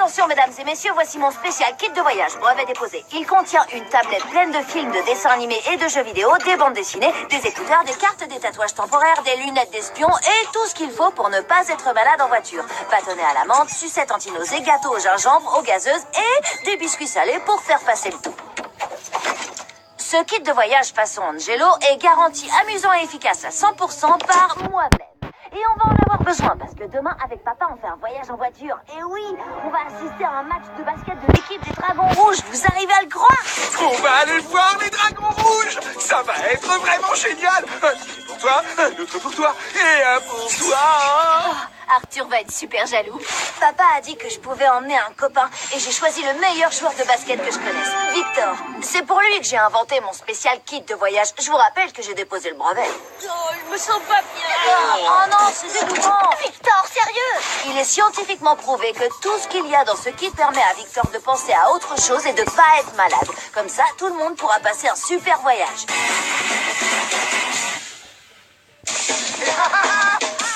Attention, mesdames et messieurs, voici mon spécial kit de voyage, brevet déposé. Il contient une tablette pleine de films, de dessins animés et de jeux vidéo, des bandes dessinées, des écouteurs, des cartes, des tatouages temporaires, des lunettes d'espion et tout ce qu'il faut pour ne pas être malade en voiture. Bâtonnet à la menthe, sucettes anti-nausées, gâteaux au gingembre, aux gazeuses et des biscuits salés pour faire passer le tout. Ce kit de voyage façon Angelo est garanti amusant et efficace à 100% par moi-même. Et on va en avoir besoin parce que demain, avec papa, on fait un voyage en voiture. Et oui, on va assister à un match de basket de l'équipe des Dragons Rouges. Vous arrivez à le croire? On va aller voir les Dragons Rouges. Ça va être vraiment génial. Un ticket pour toi, un autre pour toi et un pour toi. Oh, Arthur va être super jaloux. Papa a dit que je pouvais emmener un copain et j'ai choisi le meilleur joueur de basket que je connaisse, Victor. C'est pour lui que j'ai inventé mon spécial kit de voyage. Je vous rappelle que j'ai déposé le brevet. Oh, je me sens pas bien. Oh non, c'est dégoûtant. Victor, sérieux? Il est scientifiquement prouvé que tout ce qu'il y a dans ce kit permet à Victor de penser à autre chose et de pas être malade. Comme ça, tout le monde pourra passer un super voyage.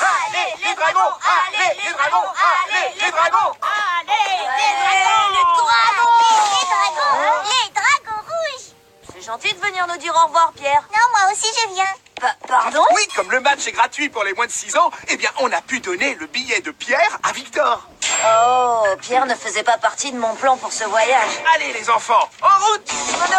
Allez, les dragons! Allez, les dragons! Allez, les dragons! Allez, les dragons rouges. C'est gentil de venir nous dire au revoir, Pierre. Non, moi aussi je viens. Pardon? Oui, comme le match est gratuit pour les moins de 6 ans, eh bien, on a pu donner le billet de Pierre à Victor. Oh, Pierre ne faisait pas partie de mon plan pour ce voyage. Allez, les enfants, en route! Pierre,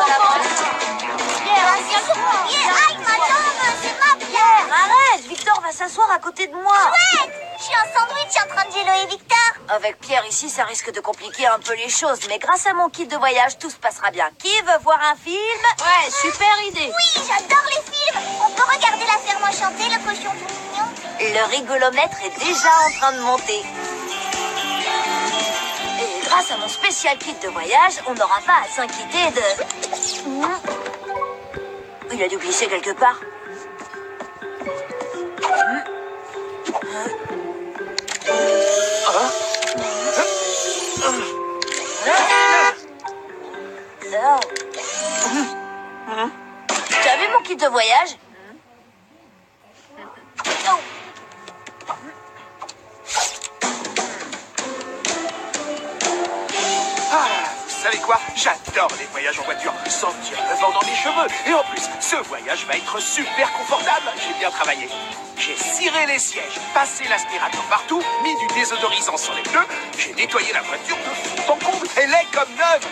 aïe, ma jambe, c'est ma Pierre, arrête! Victor va s'asseoir à côté de moi. Chouette. Je suis en sandwich entre Angelo et Victor. Avec Pierre ici, ça risque de compliquer un peu les choses, mais grâce à mon kit de voyage, tout se passera bien. Qui veut voir un film? Ouais, super idée. Oui, j'adore les films. On peut regarder la ferme enchantée, le cochon tout mignon. Le rigolomètre est déjà en train de monter. Et grâce à mon spécial kit de voyage, on n'aura pas à s'inquiéter de... Il a dû glisser quelque part. T'as vu mon kit de voyage? Vous savez quoi? J'adore les voyages en voiture, sentir le vent dans les cheveux. Et en plus, ce voyage va être super confortable. J'ai bien travaillé. J'ai ciré les sièges, passé l'aspirateur partout, mis du désodorisant sur les pneus. J'ai nettoyé la voiture de fond en comble. Elle est comme neuve.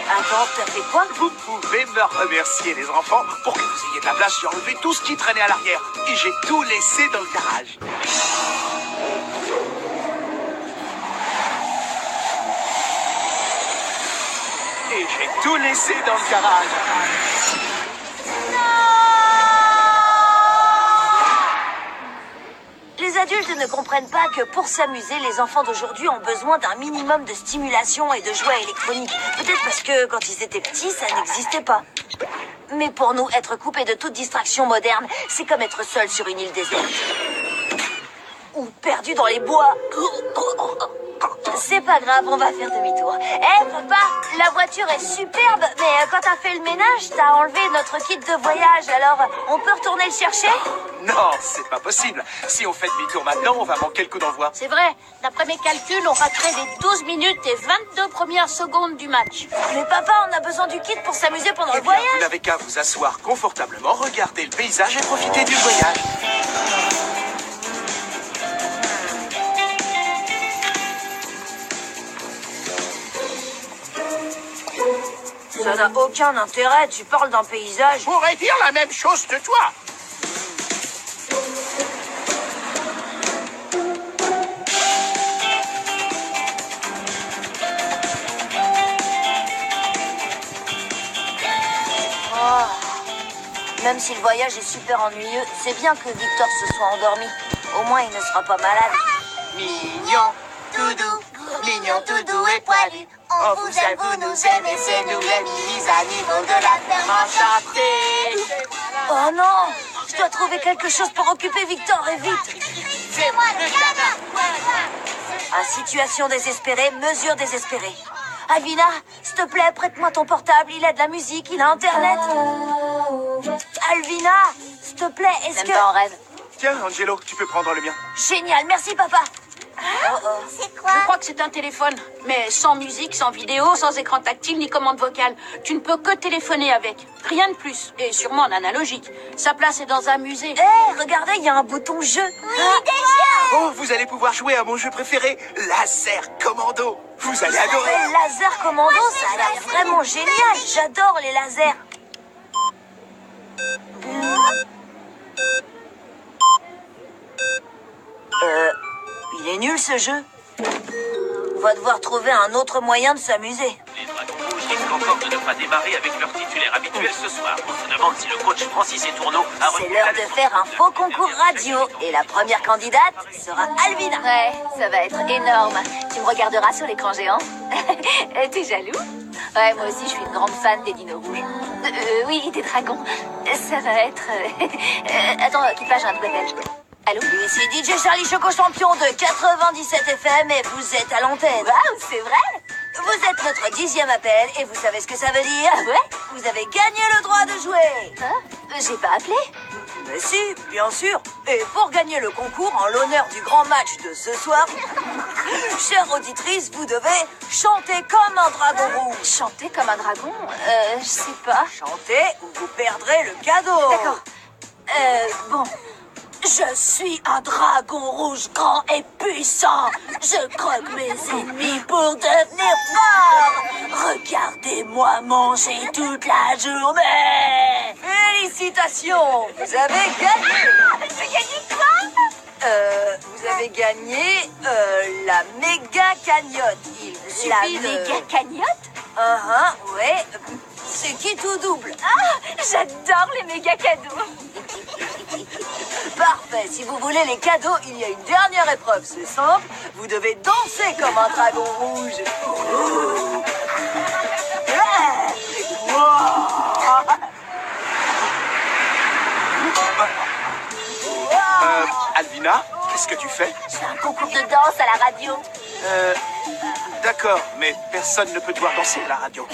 Attends, t'as fait quoi? Vous pouvez me remercier, les enfants. Pour que vous ayez de la place, j'ai enlevé tout ce qui traînait à l'arrière. Et j'ai tout laissé dans le garage. Et j'ai tout laissé dans le garage. Les adultes ne comprennent pas que pour s'amuser, les enfants d'aujourd'hui ont besoin d'un minimum de stimulation et de jouets électroniques. Peut-être parce que quand ils étaient petits, ça n'existait pas. Mais pour nous, être coupés de toute distraction moderne, c'est comme être seul sur une île déserte. Ou perdu dans les bois. C'est pas grave, on va faire demi-tour. Eh, papa, la voiture est superbe, mais quand t'as fait le ménage, t'as enlevé notre kit de voyage, alors on peut retourner le chercher? Non, c'est pas possible. Si on fait demi-tour maintenant, on va manquer le coup d'envoi. C'est vrai, d'après mes calculs, on raterait les 12 minutes et 22 premières secondes du match. Mais papa, on a besoin du kit pour s'amuser pendant Eh le bien, vous voyage. n'avez qu'à vous asseoir confortablement, regarder le paysage et profiter du voyage. Ça n'a aucun intérêt, tu parles d'un paysage. Je pourrais dire la même chose de toi. Même si le voyage est super ennuyeux, c'est bien que Victor se soit endormi. Au moins, il ne sera pas malade. Mignon, tout doux, mignon, tout doux et poilu. On vous aime, vous nous aimez, c'est nous les mini-animaux de la ferme enchantée. Oh non, je dois trouver quelque chose pour occuper Victor et vite. C'est moi le gamin. À situation désespérée, mesure désespérée. Alvina, s'il te plaît, prête-moi ton portable, il a de la musique, il a Internet. Alvina, s'il te plaît, est-ce que... rêve. Tiens, Angelo, tu peux prendre le mien. Génial, merci papa. C'est quoi? crois que c'est un téléphone. Mais sans musique, sans vidéo, sans écran tactile ni commande vocale. Tu ne peux que téléphoner avec. Rien de plus. Et sûrement en analogique. Sa place est dans un musée. Hé, regardez, il y a un bouton jeu. Oh, vous allez pouvoir jouer à mon jeu préféré, Laser Commando. Vous allez adorer. Laser Commando, ça a l'air vraiment génial. J'adore les lasers. Il est nul ce jeu. On va devoir trouver un autre moyen de s'amuser. Les Dragons Rouges risquent encore de ne pas démarrer avec leur titulaire habituel ce soir. On se demande si le coach Francis Etourneau a C'est retenu l'heure la de leçon. faire un faux concours radio. Et la première candidate sera Alvina. Ouais, ça va être énorme. Tu me regarderas sur l'écran géant. T'es jaloux? Ouais, moi aussi, je suis une grande fan des dinos rouges. Oui, des dragons. Ça va être... Attends, quitte pas, j'ai un double appel. Allô? Ici DJ Charlie Choco champion de 97 FM et vous êtes à l'antenne. Waouh, c'est vrai? Vous êtes notre 10e appel et vous savez ce que ça veut dire? Ah ouais? Vous avez gagné le droit de jouer. Hein? J'ai pas appelé? Mais si, bien sûr. Et pour gagner le concours en l'honneur du grand match de ce soir, chère auditrice, vous devez chanter comme un dragon rouge. Chanter comme un dragon? Je sais pas. Chantez ou vous perdrez le cadeau. D'accord. Bon. Je suis un dragon rouge grand et puissant. Je croque mes ennemis pour devenir fort. Regardez-moi manger toute la journée. Félicitations, vous avez gagné. J'ai gagné quoi? Vous avez gagné la méga cagnotte. Il vous suffit La de... méga cagnotte? Ouais. C'est qui tout double. Ah, j'adore les méga cadeaux. Parfait. Si vous voulez les cadeaux, il y a une dernière épreuve. C'est simple. Vous devez danser comme un dragon rouge. Alvina, qu'est-ce que tu fais? Je fais un concours de danse à la radio. D'accord, mais personne ne peut te voir danser à la radio.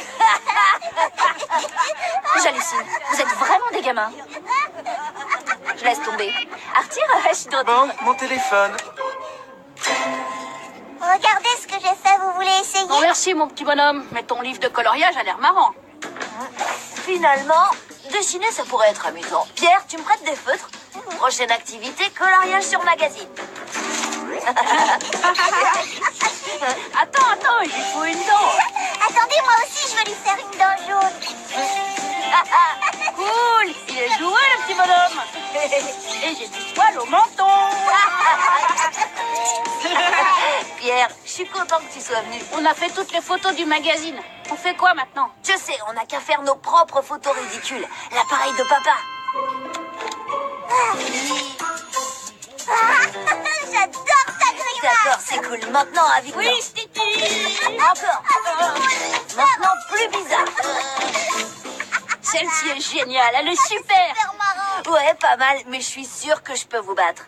J'hallucine. Vous êtes vraiment des gamins. Je laisse tomber. Arthur, je suis de retour. Bon, mon téléphone. Regardez ce que j'ai fait, vous voulez essayer? Non, merci, mon petit bonhomme. Mais ton livre de coloriage a l'air marrant. Finalement, dessiner, ça pourrait être amusant. Pierre, tu me prêtes des feutres? Prochaine activité, coloriage sur magazine. Attends, il lui faut une dent. Attendez, moi aussi, je veux lui faire une dent jaune. Cool, il est joué, le petit bonhomme. Et j'ai du poil au menton. Pierre, je suis content que tu sois venu. On a fait toutes les photos du magazine. On fait quoi maintenant? Je sais, on n'a qu'à faire nos propres photos ridicules. L'appareil de papa. J'adore ta grimace. D'accord, c'est cool. Maintenant, avec Oui, Stiti. Encore. Maintenant, plus bizarre. Celle-ci est géniale, elle est super. Super marrant. Ouais, pas mal, mais je suis sûre que je peux vous battre.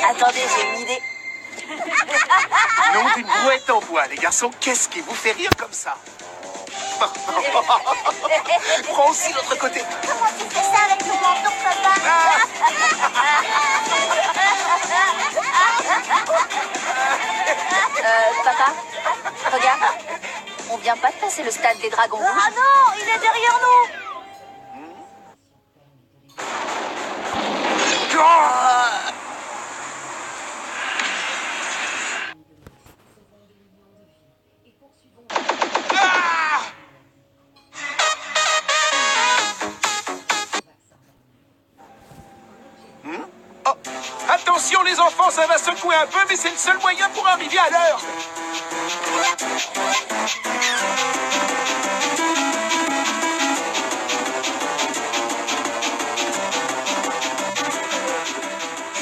Attendez, j'ai une idée. Nom d'une brouette en bois, les garçons, qu'est-ce qui vous fait rire comme ça? Prends aussi l'autre côté. Comment tu fais ça avec ton menton, papa? Papa, regarde. On vient pas de passer le stade des dragons rouges. Ah non, il est derrière nous. Oh, attention les enfants, ça va secouer un peu, mais c'est le seul moyen pour arriver à l'heure.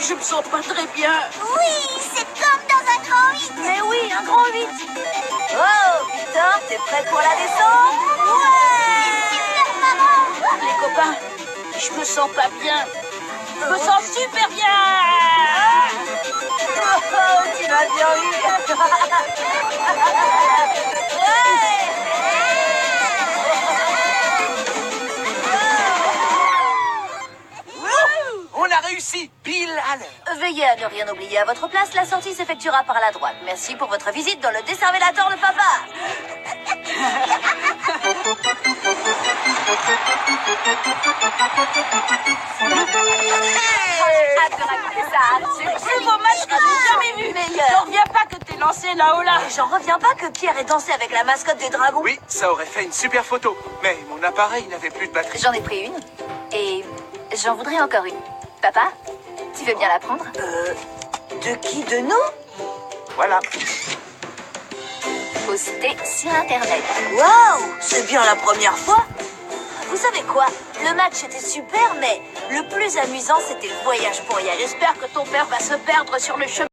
Je me sens pas très bien. Oui, c'est comme dans un grand 8. Mais oui, un grand 8. Oh, Victor, t'es prêt pour la descente? Super marrant. Les copains, je me sens pas bien. Je me sens super bien. Oh, tu vas bien eu. On a réussi pile à l'heure. Veuillez à ne rien oublier à votre place, la sortie s'effectuera par la droite. Merci pour votre visite dans le Desservélator de papa. Hâte de raconter ça à Arthur. C'est le plus beau match que j'ai jamais vu. Meilleur. J'en reviens pas que t'aies lancé là-haut là. Et j'en reviens pas que Pierre ait dansé avec la mascotte des dragons. Oui, ça aurait fait une super photo. Mais mon appareil n'avait plus de batterie. J'en ai pris une. Et j'en voudrais encore une. Papa, tu veux bien la prendre? De qui? De nous? Voilà. Postée sur Internet. Waouh, c'est bien la première fois. Vous savez quoi? Le match était super, mais le plus amusant, c'était le voyage pour y aller. J'espère que ton père va se perdre sur le chemin.